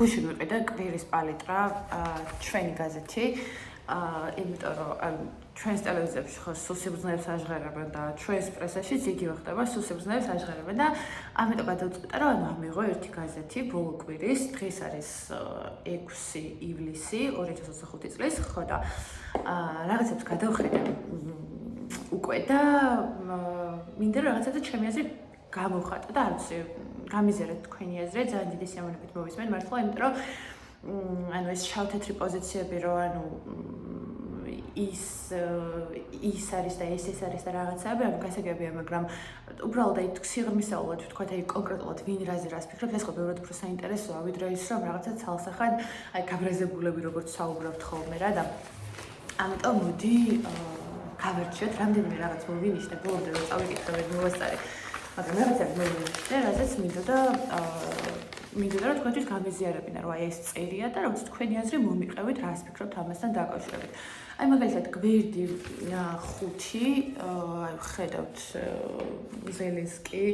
გუშინ ვიყიდა კვირის პალიტრა ჩვენი გაზეთი იმიტომ რომ ჩვენს ტელევიზიებში ხო სულ სიბრძნეებს აჟღერებენ და ჩვენს პრესაშიც იგივე ხდება სულ სიბრძნეებს აჟღერებენ და ამიტომ გადავწყვიტე რომ ამიღო ერთი გაზეთი ბოლო კვირის დღეს არის 6 ივლისი 2025 წლის ხო და რაღაცებს გადავხედე უკვე და მინდა რომ რაღაცა ჩემი აზრით გამოვხატა და არც გამიზერეთ თქვენი აზრი ძალიან დიდი სიამოვნებით მოვისმენ მართლა იმიტომ რომ ანუ ეს შავ-თეთრი პოზიციები რომ ანუ ის არის და ეს არის და რაღაცაები ანუ გასაგებია მაგრამ უბრალოდ აი სიღრმისეულად ვთქვათ აი კონკრეტულად ვინ რაზე რას ფიქრობს ეს ხო ბევრად უფრო საინტერესოა ვიდრე ის რომ რაღაცა ცალსახად აი გაბრაზებულები როგორც საუბრობთ ხოლმე რა და ამიტომ მოდი გავერჩიოთ რამდენიმე რაღაც მოვინიშნე ბოლომდე რომ წავიკითხე ვერ მოვასწარე მაგრამ რაღაცა მოვინიშნე რაზეც მინდოდა რომ თქვენთვის გამიზიარებინა რომ აი ეს წერია და როგორც თქვენი აზრი მომიყევით რას ფიქრობთ ამასთან დაკავშირებით აი მაგალითად გვერდი 5 აი ხედავთ ზელენსკი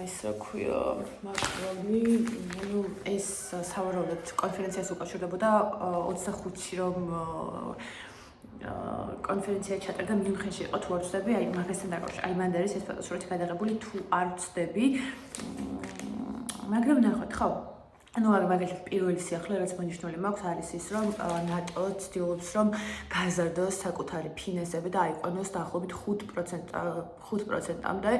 ის რა ქვია მაკრონი ну ეს სავარაუდოდ კონფერენციას უკავშირდებოდა 25-ში რომ კონფერენცია ჩატარდა მიუნხენში იყო თუ არ ვცდები აი მაგასთან დაკავშირებით აი მანდ არის ეს ფოტოსურათი გადაღებული თუ არ ვცდები მაგრამ ნახოთ ხო ну მაგალითად პირველი სიახლე რაც მონიშნული მაქვს არის ის რომ ნატო ცდილობს რომ გაზარდოს საკუთარი ფინანსები და აიყვანოს დაახლოებით 5%-მდე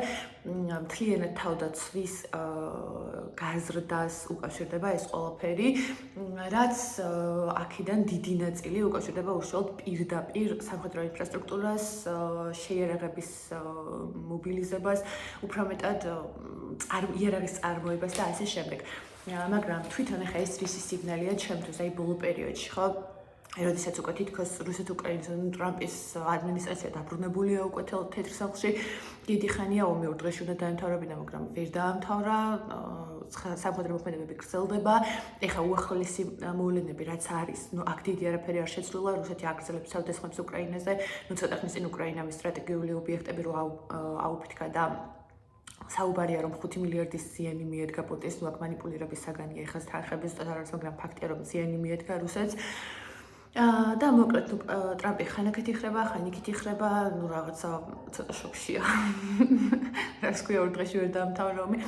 მთლიანად თავდაცვის გაზრდას უკავშირდება ეს ყველაფერი რაც აქედან დიდი ნაწილი უკავშირდება უშუალოდ პირდაპირ სამხედრო ინფრასტრუქტურას შეიარაღების მობილიზებას უფრო მეტად იარაღის წარმოებას და ასე შემდეგ მაგრამ თვითონ ახლა ეს რისი სიგნალია ჩემთვის აი ბოლო პერიოდში ხო როდესაც უკვე თითქოს რუსეთ-უკრაინის ტრამპის ადმინისტრაცია დაბრუნებულია უკვე თეთრ სახლში დიდი ხანია ომი ორ დღეში უნდა დაემთავრებინა მაგრამ ვერ დაამთავრა სამხედრო მოქმედებები გრძელდება ეხლა უახლოესი მოვლენები რაც არის ნუ აქ დიდი არაფერი არ შეცვლილა რუსეთი აგრძელებს თავდასხმებს უკრაინაზე ნუ ცოტა ხნის წინ უკრაინამის სტრატეგიული ობიექტები რო აუფეთქა და საუბარია რომ 5 მილიარდის ზიანი მიედგა პუტინს ნუ აქ მანიპულირების საგანია ეხლა თანხების ზუსტად არ არის მაგრამ ფაქტია რომ ზიანი მიედგა რუსეთს და მოკლედ ტრამპი ხანაკეთ იხრება ხანიკით იხრება ნუ რაღაცა ცოტა შოქშია რაც ქვია ორ დღეში ვერ დაამთავრა ომი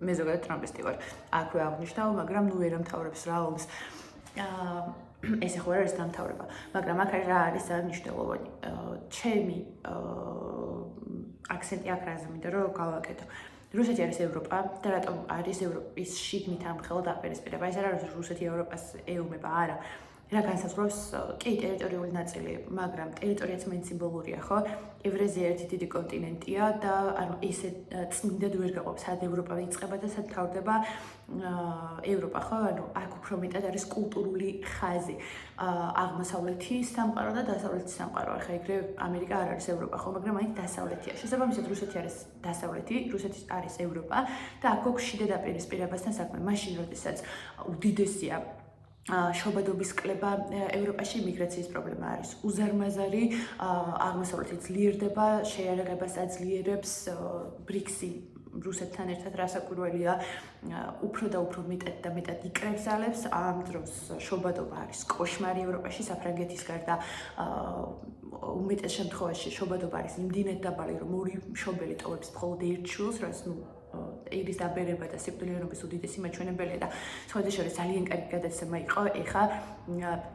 მე ზოგადად ტრამპისტი ვარ აქვე აღნიშნავ მაგრამ ნუ ვერ ამთავრებს რა ომს ეს ახლა არის დამთავრება მაგრამ აქ რა არის მნიშვნელოვანი ჩემი აქცენტი აქ რაზე მინდა რომ გავაკეთო რუსეთი არის ევროპა და რატომ არის ევროპის შიგნით ამხელად აპირისპირება ეს არ არის რუსეთი ევროპას ეუმება არა რა განსაზღვრავს კი ტერიტორიული ნაწილი მაგრამ ტერიტორიაც მეც სიმბოლურია ხო ევრაზია ერთი დიდი კონტინენტია და ანუ ისე წმინდად ვერ გაყოფს სად ევროპა იწყება და სად თავდება ევროპა ხო ანუ აქ უფრო მეტად არის კულტურული ხაზი აღმოსავლეთი სამყარო და დასავლეთი სამყარო ახლა ეგრე ამერიკა არ არის ევროპა ხო მაგრამ აი დასავლეთია შესაბამისად რუსეთი არის დასავლეთი რუსეთი არის ევროპა და აქ გვაქვს შიდა დაპირისპირებასთან საქმე მაშინ როდესაც უდიდესია შობადობის კლება ევროპაში მიგრაციის პრობლემა არის უზარმაზარი აღმოსავლეთი ძლიერდება შეიარაღებას აძლიერებს ბრიქსი რუსეთთან ერთად რასაკვირველია უფრო და უფრო მეტად და მეტად იკრებს ძალებს ამ დროს შობადობა არის კოშმარი ევროპაში საფრანგეთის გარდა უმეტეს შემთხვევაში შობადობა არის იმდენად დაბალი რომ ორი მშობელი ტოვებს მხოლოდ ერთ შვილს რაც ნუ ერის დაბერება და სიკვდილიანობის უდიდესი მაჩვენებელია და სხვადასხვა ძალიან კარგი გადაცემა იყო ეხა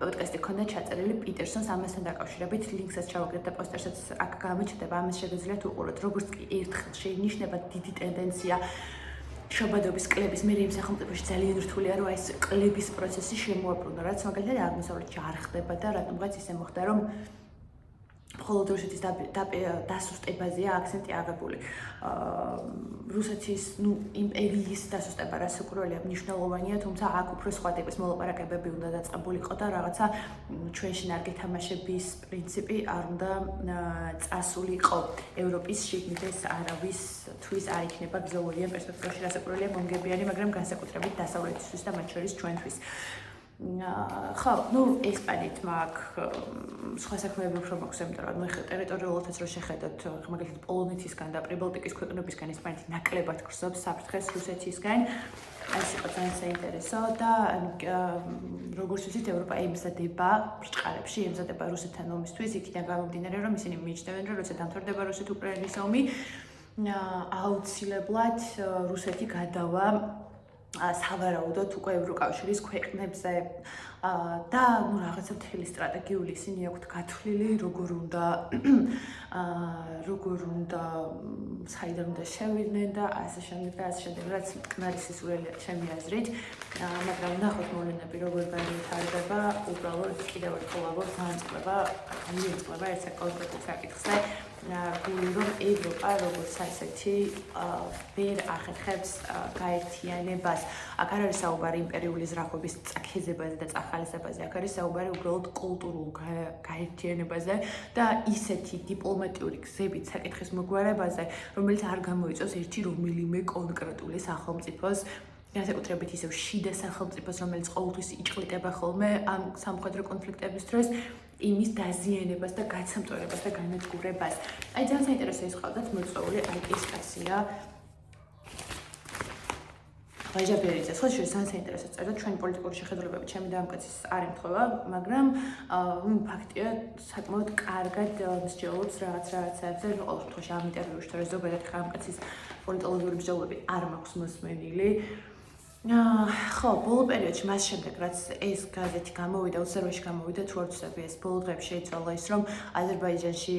პოდკასტი ქონდა ჩაწერილი პიტერსონს ამასთან დაკავშირებით ლინკსაც ჩავაგდებ და პოსტერსაც აქ გამოჩნდება ამას შეგიძლიათ უყუროთ როგორც კი ერთხელ შეინიშნება დიდი ტენდენცია შობადობის კლების მე იმ სახელმწიფოში ძალიან რთულია რომ ეს კლების პროცესი შემოაბრუნა რაც მაგალითად აღმოსავლეთში არ ხდება და რატომღაც ისე მოხდა რომ მხოლოდ რუსეთის დასუსტებაზეა აქცენტი აღებული. რუსეთის იმპერიის დასუსტება რასაკვირველია მნიშვნელოვანია, თუმცა აქ უფრო სხვა ტიპის მოლაპარაკებები უნდა დაწყებულიყო და რაღაცა ჩვენში ნარგეთამაშების პრინციპი არ უნდა წასულიყო. ევროპის შიგნით ეს არავის თვის არ იქნება ბრძოლიან პერსპექტივაში რასაკვირველია მომგებიანი, მაგრამ განსაკუთრებით დასავლეთისთვის და მათ შორის ჩვენთვის. ხო, ну, ესპანეთ მაქვს სხვა საქმეები უფრო მაქვს, იმიტომ რომ მე ტერიტორიულადაც რო შეხედოთ, მაგალითად პოლონეთისგან და პრიბალტიკის ქვეყნებისგან ესპანეთი ნაკლებად გრძობს საფრთხეს რუსეთისგან. ეს იყო ძალიან საინტერესო და როგორც ვთქვით, ევროპა ემზადება ბრჭყალებში, ემზადება რუსეთთან ომისთვის, იქიდან გამომდინარე, რომ ისინი მიიჩნევენ, რომ როცა დამთავრდება რუსეთ-უკრაინის ომი, აუცილებლად რუსეთი გადავა სავარაუდოდ უკვე ევროკავშირის ქვეყნებზე და ну რაღაცა მთელი სტრატეგიული ისინი აქვთ გათვლილი როგორ უნდა საიდან უნდა შევიდნენ და ასე შემდეგ რაც მტკნარი სისულელია ჩემი აზრით მაგრამ ნახოთ მოვლენები როგორ განვითარდება უბრალოდ კიდევ ერთხელ ვაგორ განწყდება ერთ კონკრეტულ საკითხზე გული რომ ევროპა როგორც ასეთი ვერ ახერხებს გაერთიანებას. აქ არ არის საუბარი იმპერიული ზრახობის წაქეზებაზე და წახალისებაზე, აქ არის საუბარი უბრალოდ კულტურულ გაერთიანებაზე და ისეთი დიპლომატიური გზებით საკითხის მოგვარებაზე, რომელიც არ გამოიწვევს ერთი რომელიმე კონკრეტული სახელმწიფოს განსაკუთრებით ისევ შიდა სახელმწიფოს, რომელიც ყოველთვის იჭყლიტება ხოლმე ამ სამხედრო კონფლიქტების დროს იმის დაზიანებას და გაცემტვერებას და განადგურებას. აი ძალიან საინტერესო ის ყავდათ მოწვეული აი ეს კაცია. ვაჟაბერიძე, ხო შეიძლება საინტერესო წერდა ჩვენი პოლიტიკური შეხედულებები ჩემი და ამ კაცის არ ემთხვევა, მაგრამ ფაქტია საკმაოდ კარგად მსჯელობს რაღაცებზე, ყოველ შემთხვევაში ამ ინტერვიუში თორე ზოგადად ხა ამ კაცის პოლიტოლოგიური მსჯელობები არ მაქვს მოსმენილი. ხო, ბოლო პერიოდში მას შემდეგ, რაც ეს გაზეთი გამოვიდა, ოცნებაში გამოვიდა, თუ არ ვცდები, ეს ბოლო დღეებში შეიცვალა ის, რომ აზერბაიჯანში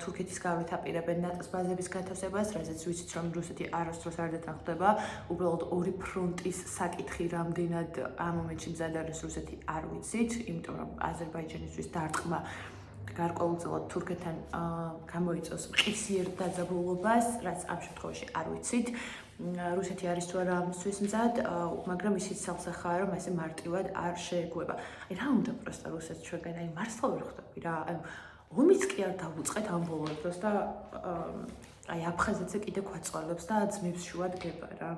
თურქეთის გავლით აპირებენ ნატოს ბაზების გათავსებას, რაზეც ვიცით, რომ რუსეთი არასდროს არ დათანხმდება, უბრალოდ ორი ფრონტის საკითხი რამდენად ამ მომენტში მზად არის რუსეთი არ ვიცით, იმიტომ რომ აზერბაიჯანისთვის დარტყმა გარკვეულწილად თურქეთთან გამოიწვევს მყისიერ დაძაბულობას, რაც ამ შემთხვევაში არ ვიცით. რუსეთი არის თუ არა ამისთვის მზად, მაგრამ ისიც სამსახაა, რომ ასე მარტივად არ შეეგუება. აი რა უნდა პროსტა რუსეთს ჩვენგან, აი მართლა ვერ ხვდები რა. ანუ ომიც კი არ დავუწყეთ ამ ბოლო დროს და აი აფხაზეთზე კიდე გვაწვალებს და ძმებს შუად გება რა.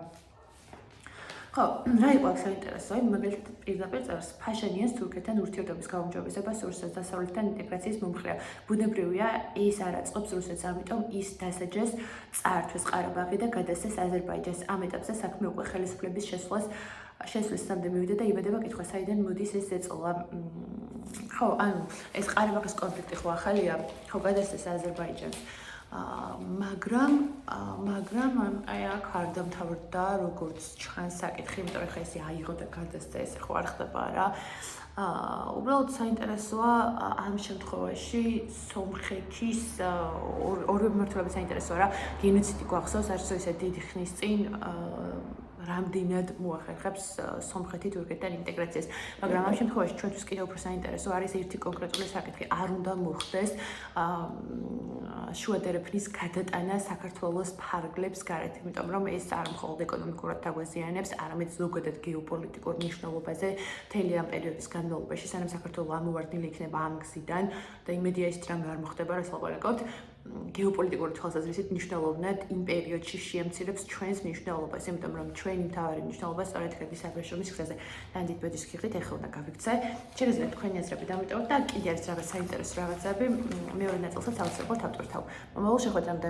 ხო, რა იყო აქ საინტერესო? აი მაგალითად პირდაპირ წერს ფაშანიანს თურქეთთან ურთიერთობის გაუმჯობესება სურს დასავლეთთან ინტეგრაციის მომხრეა. ბუნებრივია, ის არ აწყობს რუსეთს, ამიტომ ის დასაჯეს წაართვეს ყარაბაღი და გადასცეს აზერბაიჯანს. ამ ეტაპზე საქმე უკვე ხელისუფლების შესვლისამდე მივიდა და იმედება კითხვა, საიდან მოდის ეს ზეწოლა. ხო, ანუ ეს ყარაბაღის კონფლიქტი ხო ახალია, ხო გადასცეს აზერბაიჯანს. მაგრამ აი აქ არ დამთავრდა როგორც ჩანს საკითხი, იმიტომ რომ ხა ესე აიღო და გადასცა, ესე ხო არ ხდება რა. უბრალოდ საინტერესოა ამ შემთხვევაში სომხეთის ორივე მმართველობის საინტერესოა რა. გენოციდი გვახსოვს, არც ისე დიდი ხნის წინ რამდენად მოახერხებს სომხეთი თურქეთთან ინტეგრაციას. მაგრამ ამ შემთხვევაში ჩვენთვის კიდევ უფრო საინტერესო არის ერთი კონკრეტული საკითხი. არ უნდა მოხდეს შუადერეფნის გადატანა საქართველოს ფარგლებს გარეთ, იმიტომ რომ ეს არ მხოლოდ ეკონომიკურად დაგვაზიანებს, არამედ ზოგადად გეოპოლიტიკურ მნიშვნელობაზე მთელი ამ პერიოდის განმავლობაში, სანამ საქართველო ამოვარდნილი იქნება ამ გზიდან და იმედია ის რამე არ მოხდება, რაც ლაპარაკობთ. გეოპოლიტიკური თვალსაზრისით მნიშვნელოვნად იმ პერიოდში შეამცირებს ჩვენს მნიშვნელობას, იმიტომ რომ ჩვენი მთავარი მნიშვნელობა სწორედ ქედის აბრეშუმის გზაზე. ნამდვილად ბედის გიხდით, ეხლა უნდა გავიქცე. შეიძლება თქვენი აზრები დამიტოვოთ და კიდე არის რაღაც საინტერესო რაღაცები მეორე ნაწილსაც აუცილებლად ავტვირთავ. მომავალ შეხვედრამდე